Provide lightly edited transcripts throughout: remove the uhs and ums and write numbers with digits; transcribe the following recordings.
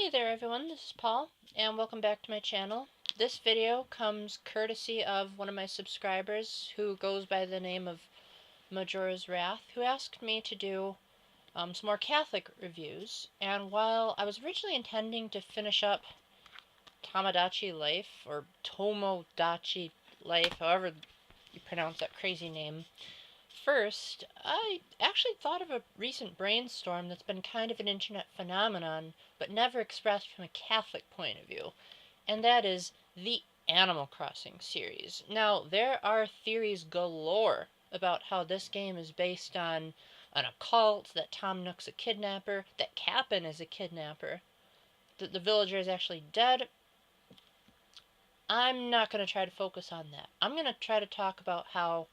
Hey there everyone, this is Paul, and welcome back to my channel. This video comes courtesy of one of my subscribers who goes by the name of Majora's Wrath, who asked me to do some more Catholic reviews. And while I was originally intending to finish up Tomodachi Life, or Tomodachi Life, however you pronounce that crazy name, first, I actually thought of a recent brainstorm that's been kind of an internet phenomenon, but never expressed from a Catholic point of view, and that is the Animal Crossing series. Now, there are theories galore about how this game is based on an occult, that Tom Nook's a kidnapper, that Cap'n is a kidnapper, that the villager is actually dead. I'm not going to try to focus on that. I'm going to try to talk about how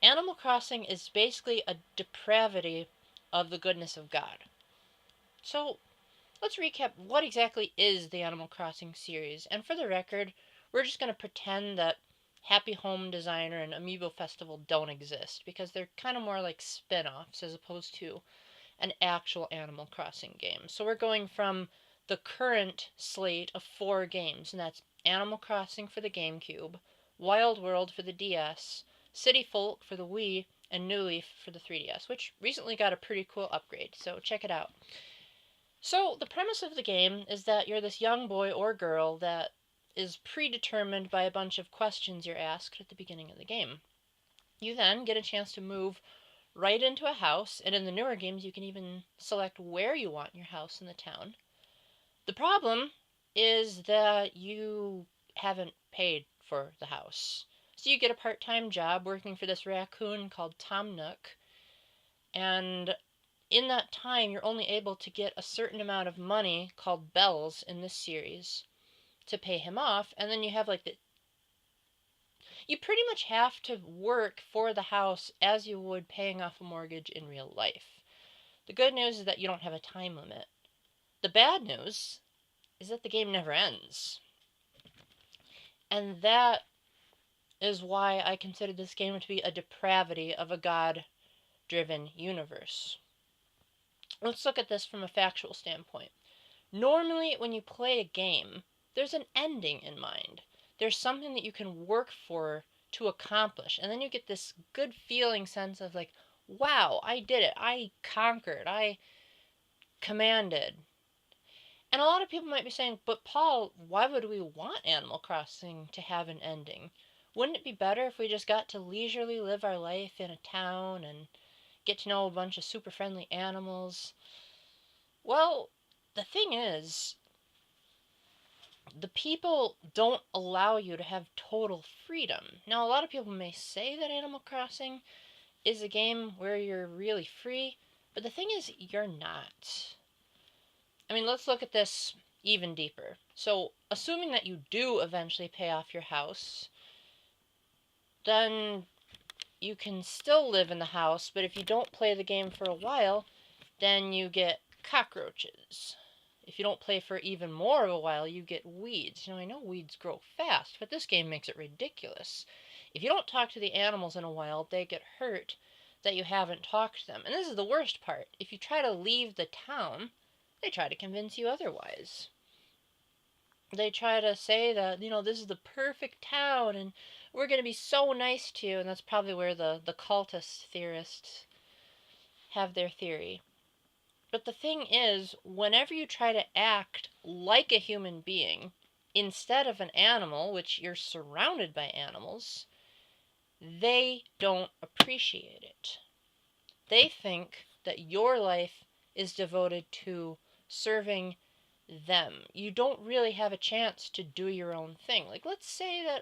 Animal Crossing is basically a depravity of the goodness of God. So, let's recap what exactly is the Animal Crossing series. And for the record, we're just going to pretend that Happy Home Designer and Amiibo Festival don't exist, because they're kind of more like spin-offs as opposed to an actual Animal Crossing game. So we're going from the current slate of 4 games, and that's Animal Crossing for the GameCube, Wild World for the DS, City Folk for the Wii, and New Leaf for the 3DS, which recently got a pretty cool upgrade, so check it out. So, the premise of the game is that you're this young boy or girl that is predetermined by a bunch of questions you're asked at the beginning of the game. You then get a chance to move right into a house, and in the newer games you can even select where you want your house in the town. The problem is that you haven't paid for the house. So you get a part-time job working for this raccoon called Tom Nook, and in that time you're only able to get a certain amount of money called bells in this series to pay him off, and then you have you pretty much have to work for the house as you would paying off a mortgage in real life. The good news is that you don't have a time limit. The bad news is that the game never ends. And that is why I consider this game to be a depravity of a God-driven universe. Let's look at this from a factual standpoint. Normally, when you play a game, there's an ending in mind. There's something that you can work for to accomplish, and then you get this good feeling sense of like, wow, I did it, I conquered, I commanded. And a lot of people might be saying, but Paul, why would we want Animal Crossing to have an ending? Wouldn't it be better if we just got to leisurely live our life in a town and get to know a bunch of super friendly animals? Well, the thing is, the people don't allow you to have total freedom. Now, a lot of people may say that Animal Crossing is a game where you're really free, but the thing is, you're not. I mean, let's look at this even deeper. So, assuming that you do eventually pay off your house, then you can still live in the house, but if you don't play the game for a while, then you get cockroaches. If you don't play for even more of a while, you get weeds. I know weeds grow fast, but this game makes it ridiculous. If you don't talk to the animals in a while, they get hurt that you haven't talked to them. And this is the worst part. If you try to leave the town, they try to convince you otherwise. They try to say that, this is the perfect town and we're going to be so nice to you. And that's probably where the cultist theorists have their theory. But the thing is, whenever you try to act like a human being instead of an animal, which you're surrounded by animals, they don't appreciate it. They think that your life is devoted to serving them. You don't really have a chance to do your own thing. Like, let's say that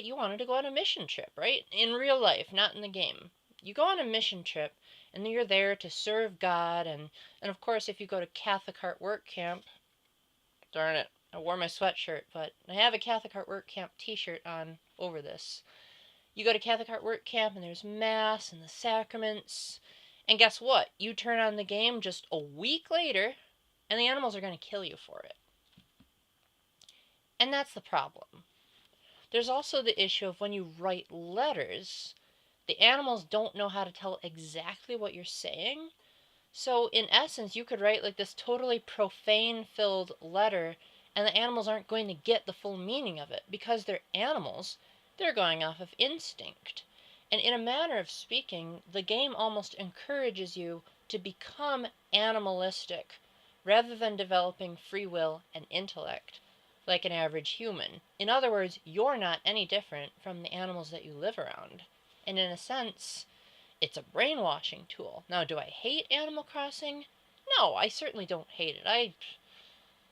you wanted to go on a mission trip, right? In real life, not in the game. You go on a mission trip, and you're there to serve God, and of course, if you go to Catholic Heart Work Camp, darn it, I wore my sweatshirt, but I have a Catholic Heart Work Camp t-shirt on over this. You go to Catholic Heart Work Camp, and there's Mass and the sacraments, and guess what? You turn on the game just a week later, and the animals are going to kill you for it. And that's the problem. There's also the issue of when you write letters, the animals don't know how to tell exactly what you're saying, So in essence, you could write like this totally profane-filled letter, and the animals aren't going to get the full meaning of it because they're animals. They're going off of instinct. And in a manner of speaking, the game almost encourages you to become animalistic rather than developing free will and intellect like an average human. In other words, you're not any different from the animals that you live around. And in a sense, it's a brainwashing tool. Now, do I hate Animal Crossing? No, I certainly don't hate it. I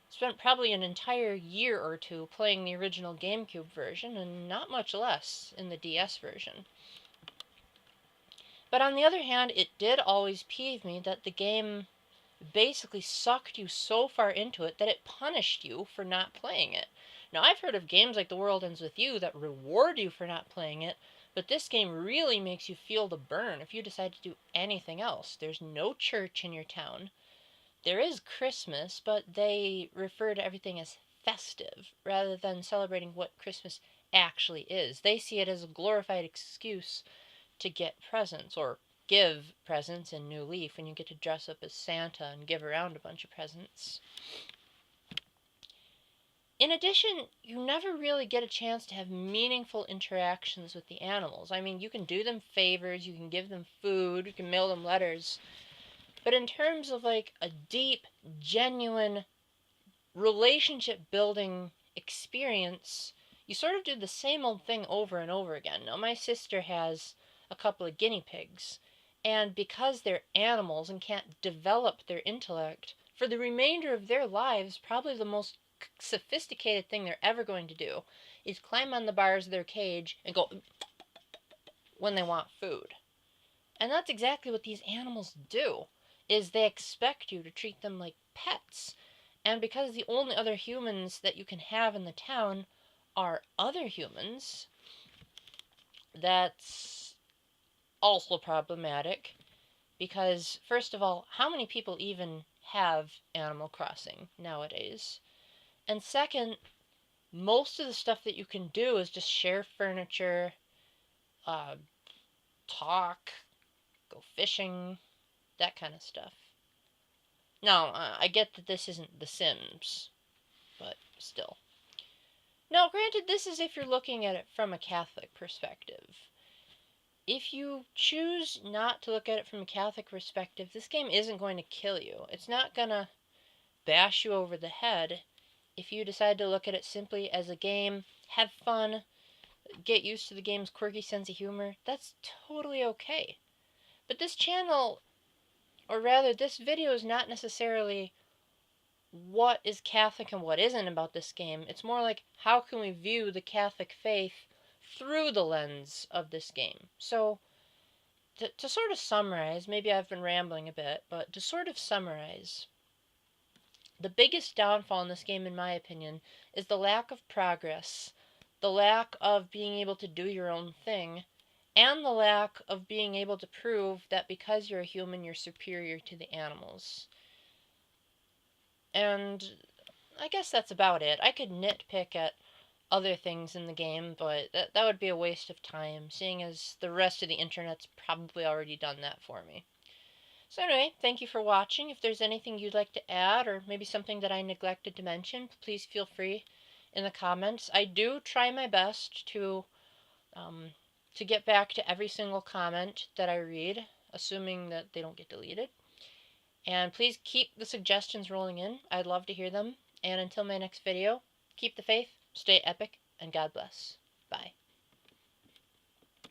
spent probably an entire year or two playing the original GameCube version, and not much less in the DS version. But on the other hand, it did always peeve me that the game basically sucked you so far into it that it punished you for not playing it. Now, I've heard of games like The World Ends With You that reward you for not playing it, but this game really makes you feel the burn if you decide to do anything else. There's no church in your town. There is Christmas, but they refer to everything as festive rather than celebrating what Christmas actually is. They see it as a glorified excuse to get presents or give presents in New Leaf when you get to dress up as Santa and give around a bunch of presents. In addition, you never really get a chance to have meaningful interactions with the animals. I mean, you can do them favors, you can give them food, you can mail them letters, but in terms of like a deep, genuine relationship building experience, you sort of do the same old thing over and over again. Now, my sister has a couple of guinea pigs, and because they're animals and can't develop their intellect, for the remainder of their lives, probably the most sophisticated thing they're ever going to do is climb on the bars of their cage and go when they want food. And that's exactly what these animals do, is they expect you to treat them like pets. And because the only other humans that you can have in the town are other humans, that's also problematic. Because, first of all, how many people even have Animal Crossing nowadays? And second, most of the stuff that you can do is just share furniture, uh, talk, go fishing, that kind of stuff. Now, I get that this isn't The Sims, but still. Now, granted, this is if you're looking at it from a Catholic perspective. If you choose not to look at it from a Catholic perspective, this game isn't going to kill you. It's not going to bash you over the head. If you decide to look at it simply as a game, have fun, get used to the game's quirky sense of humor, that's totally okay. But this channel, or rather this video, is not necessarily what is Catholic and what isn't about this game. It's more like, how can we view the Catholic faith through the lens of this game? So, to sort of summarize, maybe I've been rambling a bit, but to sort of summarize, the biggest downfall in this game, in my opinion, is the lack of progress, the lack of being able to do your own thing, and the lack of being able to prove that because you're a human, you're superior to the animals. And I guess that's about it. I could nitpick at other things in the game, but that would be a waste of time, seeing as the rest of the internet's probably already done that for me. So anyway, thank you for watching. If there's anything you'd like to add, or maybe something that I neglected to mention, please feel free in the comments. I do try my best um, to get back to every single comment that I read, assuming that they don't get deleted. And please keep the suggestions rolling in. I'd love to hear them. And until my next video, keep the faith, stay epic, and God bless.